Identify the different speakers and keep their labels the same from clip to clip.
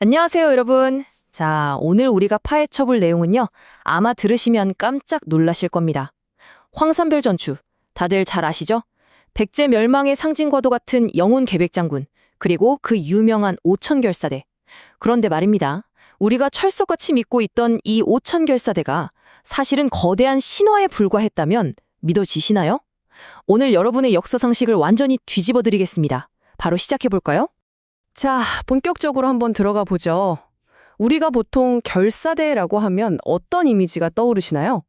Speaker 1: 안녕하세요, 여러분. 자, 오늘 우리가 파헤쳐 볼 내용은요. 아마 들으시면 깜짝 놀라실 겁니다. 황산별 전투. 다들 잘 아시죠? 백제 멸망의 상징과도 같은 영훈 계백장군, 그리고 그 유명한 오천결사대. 그런데 말입니다. 우리가 철석같이 믿고 있던 이 오천결사대가 사실은 거대한 신화에 불과했다면 믿어지시나요? 오늘 여러분의 역사 상식을 완전히 뒤집어 드리겠습니다. 바로 시작해 볼까요? 자, 본격적으로 한번 들어가 보죠. 우리가 보통 결사대라고 하면 어떤 이미지가 떠오르시나요?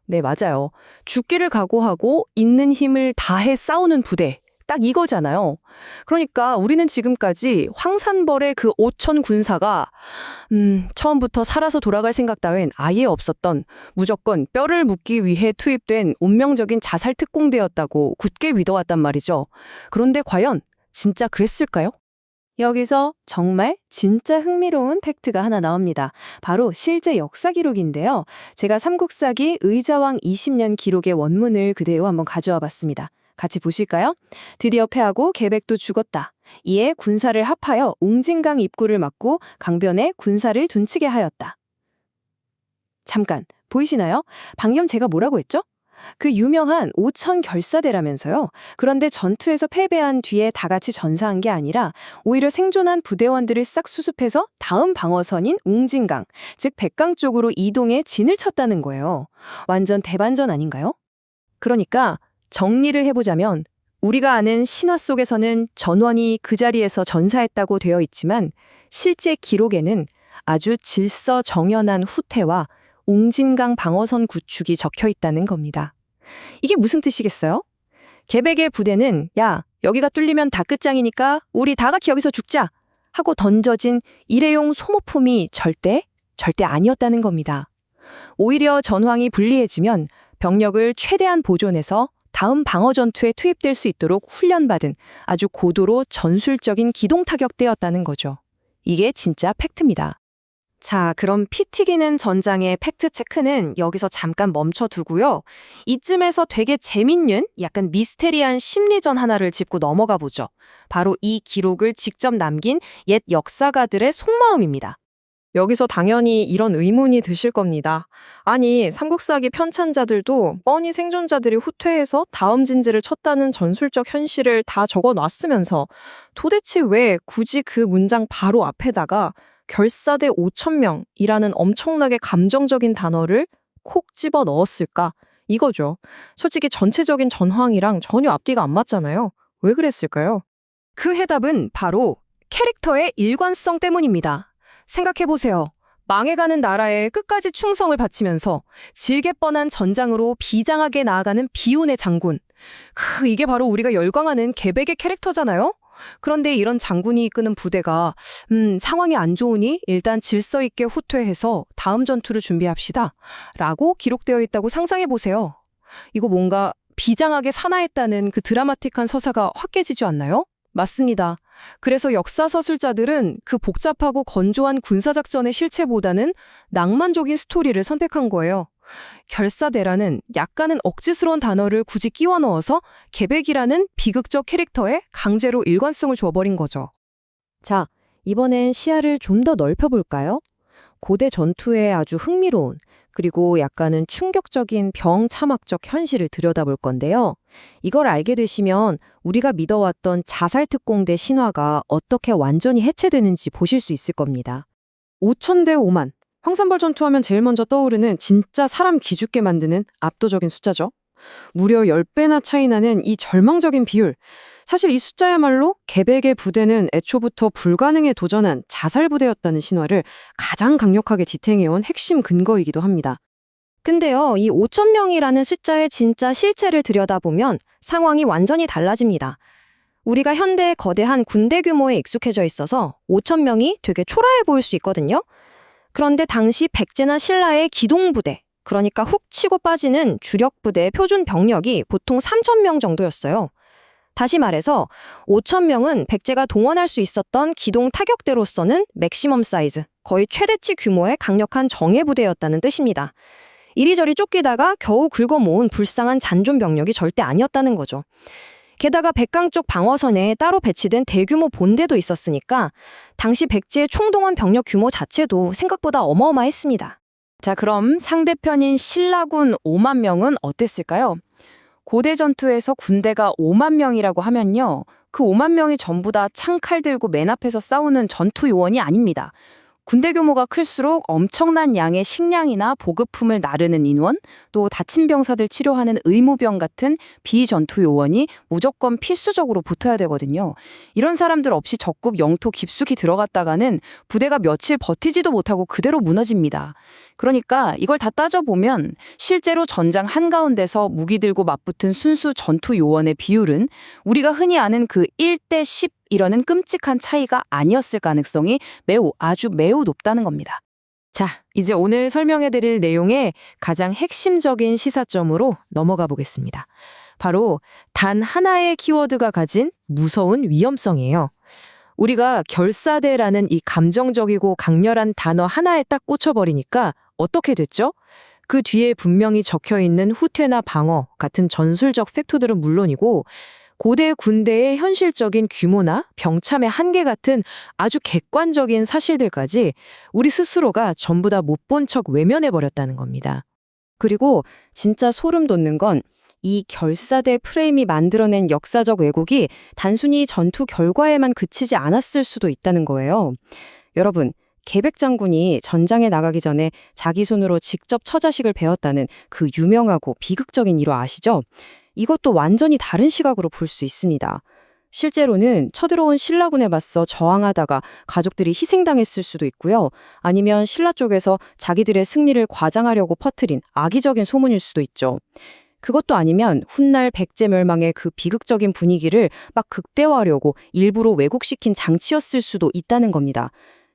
Speaker 1: 네, 맞아요. 죽기를 각오하고 있는 힘을 다해 싸우는 부대. 딱 이거잖아요. 그러니까 우리는 지금까지 황산벌의 그 오천 군사가 처음부터 살아서 돌아갈 생각 따윈 아예 없었던, 무조건 뼈를 묻기 위해 투입된 운명적인 자살 특공대였다고 굳게 믿어왔단 말이죠. 그런데 과연 진짜 그랬을까요? 여기서 정말 진짜 흥미로운 팩트가 하나 나옵니다. 바로 실제 역사 기록인데요. 제가 삼국사기 의자왕 20년 기록의 원문을 그대로 한번 가져와 봤습니다. 같이 보실까요? 드디어 패하고 계백도 죽었다. 이에 군사를 합하여 웅진강 입구를 막고 강변에 군사를 둔치게 하였다. 잠깐, 보이시나요? 방금 제가 뭐라고 했죠? 그 유명한 오천결사대라면서요. 그런데 전투에서 패배한 뒤에 다 같이 전사한 게 아니라 오히려 생존한 부대원들을 싹 수습해서 다음 방어선인 웅진강, 즉 백강 쪽으로 이동해 진을 쳤다는 거예요. 완전 대반전 아닌가요? 그러니까 정리를 해보자면 우리가 아는 신화 속에서는 전원이 그 자리에서 전사했다고 되어 있지만 실제 기록에는 아주 질서정연한 후퇴와 웅진강 방어선 구축이 적혀 있다는 겁니다. 이게 무슨 뜻이겠어요? 계백의 부대는 야, 여기가 뚫리면 다 끝장이니까 우리 다 같이 여기서 죽자 하고 던져진 일회용 소모품이 절대 아니었다는 겁니다. 오히려 전황이 불리해지면 병력을 최대한 보존해서 다음 방어 전투에 투입될 수 있도록 훈련받은 아주 고도로 전술적인 기동타격대였다는 거죠. 이게 진짜 팩트입니다. 자, 그럼 피 튀기는 전장의 팩트체크는 여기서 잠깐 멈춰두고요. 이쯤에서 되게 재밌는 약간 미스테리한 심리전 하나를 짚고 넘어가 보죠. 바로 이 기록을 직접 남긴 옛 역사가들의 속마음입니다. 여기서 당연히 이런 의문이 드실 겁니다. 아니, 삼국사기 편찬자들도 뻔히 생존자들이 후퇴해서 다음 진지를 쳤다는 전술적 현실을 다 적어놨으면서 도대체 왜 굳이 그 문장 바로 앞에다가 결사대 5,000명이라는 엄청나게 감정적인 단어를 콕 집어 넣었을까? 이거죠. 솔직히 전체적인 전황이랑 전혀 앞뒤가 안 맞잖아요. 왜 그랬을까요? 그 해답은 바로 캐릭터의 일관성 때문입니다. 생각해보세요. 망해가는 나라에 끝까지 충성을 바치면서 질게 뻔한 전장으로 비장하게 나아가는 비운의 장군. 이게 바로 우리가 열광하는 계백의 캐릭터잖아요? 그런데 이런 장군이 이끄는 부대가 상황이 안 좋으니 일단 질서 있게 후퇴해서 다음 전투를 준비합시다 라고 기록되어 있다고 상상해보세요. 이거 뭔가 비장하게 산화했다는 그 드라마틱한 서사가 확 깨지지 않나요? 맞습니다. 그래서 역사서술자들은 그 복잡하고 건조한 군사작전의 실체보다는 낭만적인 스토리를 선택한 거예요. 결사대라는 약간은 억지스러운 단어를 굳이 끼워 넣어서 계백이라는 비극적 캐릭터에 강제로 일관성을 줘버린 거죠. 자, 이번엔 시야를 좀 더 넓혀볼까요? 고대 전투의 아주 흥미로운 그리고 약간은 충격적인 병참학적 현실을 들여다볼 건데요. 이걸 알게 되시면 우리가 믿어왔던 자살특공대 신화가 어떻게 완전히 해체되는지 보실 수 있을 겁니다. 5,000대 5만. 황산벌 전투하면 제일 먼저 떠오르는 진짜 사람 기죽게 만드는 압도적인 숫자죠. 무려 10배나 차이 나는 이 절망적인 비율. 사실 이 숫자야말로 계백의 부대는 애초부터 불가능에 도전한 자살 부대였다는 신화를 가장 강력하게 지탱해온 핵심 근거이기도 합니다. 근데요, 이 5,000명이라는 숫자의 진짜 실체를 들여다보면 상황이 완전히 달라집니다. 우리가 현대의 거대한 군대 규모에 익숙해져 있어서 5,000명이 되게 초라해 보일 수 있거든요. 그런데 당시 백제나 신라의 기동부대, 그러니까 훅 치고 빠지는 주력부대의 표준 병력이 보통 3,000명 정도였어요. 다시 말해서 5,000명은 백제가 동원할 수 있었던 기동 타격대로서는 맥시멈 사이즈, 거의 최대치 규모의 강력한 정예부대였다는 뜻입니다. 이리저리 쫓기다가 겨우 긁어모은 불쌍한 잔존 병력이 절대 아니었다는 거죠.
Speaker 2: 게다가 백강 쪽 방어선에 따로 배치된 대규모 본대도 있었으니까 당시 백제의 총동원 병력 규모 자체도 생각보다 어마어마했습니다.
Speaker 1: 자, 그럼 상대편인 신라군 5만 명은 어땠을까요? 고대 전투에서 군대가 5만 명이라고 하면요. 그 5만 명이 전부 다 창칼 들고 맨 앞에서 싸우는 전투 요원이 아닙니다. 군대 규모가 클수록 엄청난 양의 식량이나 보급품을 나르는 인원, 또 다친 병사들 치료하는 의무병 같은 비전투 요원이 무조건 필수적으로 붙어야 되거든요. 이런 사람들 없이 적국 영토 깊숙이 들어갔다가는 부대가 며칠 버티지도 못하고 그대로 무너집니다. 그러니까 이걸 다 따져보면 실제로 전장 한가운데서 무기 들고 맞붙은 순수 전투 요원의 비율은 우리가 흔히 아는 그 1대 10 이러는 끔찍한 차이가 아니었을 가능성이 아주 매우 높다는 겁니다. 자, 이제 오늘 설명해드릴 내용의 가장 핵심적인 시사점으로 넘어가 보겠습니다. 바로 단 하나의 키워드가 가진 무서운 위험성이에요. 우리가 결사대라는 이 감정적이고 강렬한 단어 하나에 딱 꽂혀버리니까 어떻게 됐죠? 그 뒤에 분명히 적혀있는 후퇴나 방어 같은 전술적 팩토들은 물론이고 고대 군대의 현실적인 규모나 병참의 한계 같은 아주 객관적인 사실들까지 우리 스스로가 전부 다 못 본 척 외면해버렸다는 겁니다. 그리고 진짜 소름 돋는 건 이 결사대 프레임이 만들어낸 역사적 왜곡이 단순히 전투 결과에만 그치지 않았을 수도 있다는 거예요. 여러분, 계백 장군이 전장에 나가기 전에 자기 손으로 직접 처자식을 베었다는 그 유명하고 비극적인 일화 아시죠? 이것도 완전히 다른 시각으로 볼 수 있습니다. 실제로는 쳐들어온 신라군에 맞서 저항하다가 가족들이 희생당했을 수도 있고요. 아니면 신라 쪽에서 자기들의 승리를 과장하려고 퍼뜨린 악의적인 소문일 수도 있죠. 그것도 아니면 훗날 백제 멸망의 그 비극적인 분위기를 막 극대화하려고 일부러 왜곡시킨 장치였을 수도 있다는 겁니다.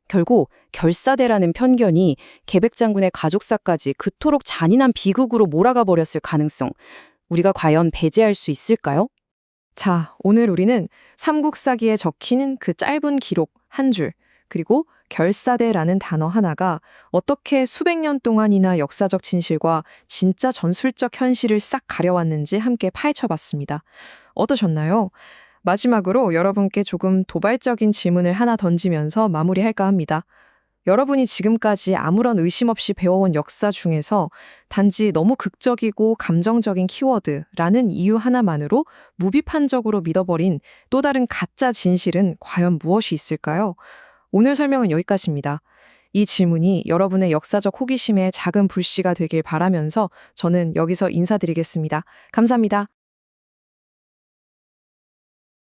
Speaker 1: 결국 결사대라는 편견이 계백 장군의 가족사까지 그토록 잔인한 비극으로 몰아가 버렸을 가능성, 우리가 과연 배제할 수 있을까요? 자, 오늘 우리는 삼국사기에 적힌 그 짧은 기록 한 줄, 그리고 결사대라는 단어 하나가 어떻게 수백 년 동안이나 역사적 진실과 진짜 전술적 현실을 싹 가려왔는지 함께 파헤쳐봤습니다. 어떠셨나요? 마지막으로 여러분께 조금 도발적인 질문을 하나 던지면서 마무리할까 합니다. 여러분이 지금까지 아무런 의심 없이 배워온 역사 중에서 단지 너무 극적이고 감정적인 키워드라는 이유 하나만으로 무비판적으로 믿어버린 또 다른 가짜 진실은 과연 무엇이 있을까요? 오늘 설명은 여기까지입니다. 이 질문이 여러분의 역사적 호기심에 작은 불씨가 되길 바라면서 저는 여기서 인사드리겠습니다. 감사합니다.